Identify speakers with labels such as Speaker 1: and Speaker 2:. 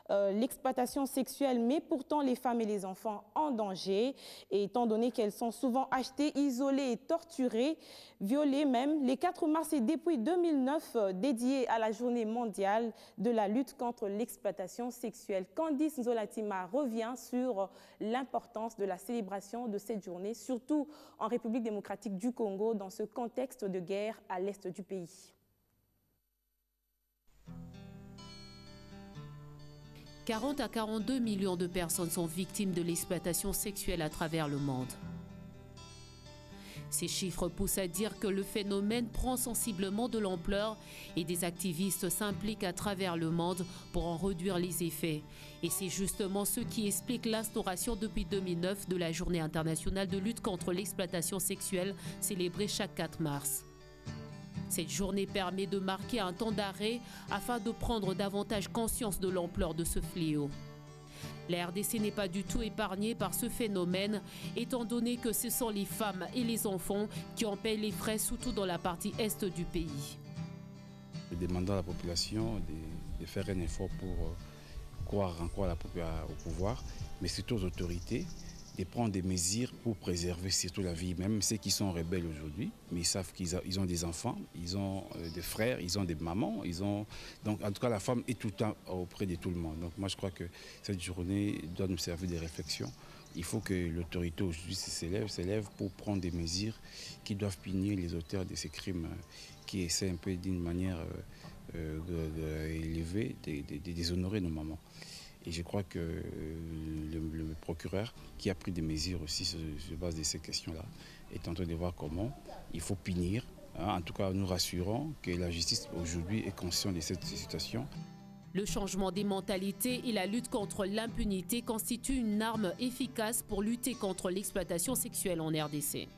Speaker 1: l'exploitation sexuelle met pourtant les femmes et les enfants en danger. Et étant donné qu'elles sont souvent achetées, isolées et torturées, violées même, les 4 mars est depuis 2009 dédié à la journée mondiale de la lutte contre l'exploitation sexuelle. Candice Nzolatima revient sur l'importance de la célébration de cette journée, surtout en République démocratique du Congo, dans ce contexte de guerre à l'est du pays.
Speaker 2: 40 à 42 millions de personnes sont victimes de l'exploitation sexuelle à travers le monde. Ces chiffres poussent à dire que le phénomène prend sensiblement de l'ampleur et des activistes s'impliquent à travers le monde pour en réduire les effets. Et c'est justement ce qui explique l'instauration depuis 2009 de la Journée internationale de lutte contre l'exploitation sexuelle célébrée chaque 4 mars. Cette journée permet de marquer un temps d'arrêt afin de prendre davantage conscience de l'ampleur de ce fléau. La RDC n'est pas du tout épargnée par ce phénomène, étant donné que ce sont les femmes et les enfants qui en paient les frais, surtout dans la partie est du pays.
Speaker 3: Nous demandons à la population de faire un effort pour croire encore au pouvoir, mais surtout aux autorités, de prendre des mesures pour préserver surtout la vie. Même ceux qui sont rebelles aujourd'hui, mais ils savent qu'ils ont des enfants, ils ont des frères, ils ont des mamans, donc en tout cas la femme est tout le temps auprès de tout le monde. Donc moi je crois que cette journée doit nous servir de réflexion. Il faut que l'autorité aujourd'hui s'élève pour prendre des mesures qui doivent punir les auteurs de ces crimes qui essaient un peu d'une manière élevée de déshonorer nos mamans. Et je crois que le procureur, qui a pris des mesures aussi sur base de ces questions-là, est en train de voir comment il faut punir. En tout cas, nous rassurons que la justice aujourd'hui est consciente de cette situation.
Speaker 2: Le changement des mentalités et la lutte contre l'impunité constituent une arme efficace pour lutter contre l'exploitation sexuelle en RDC.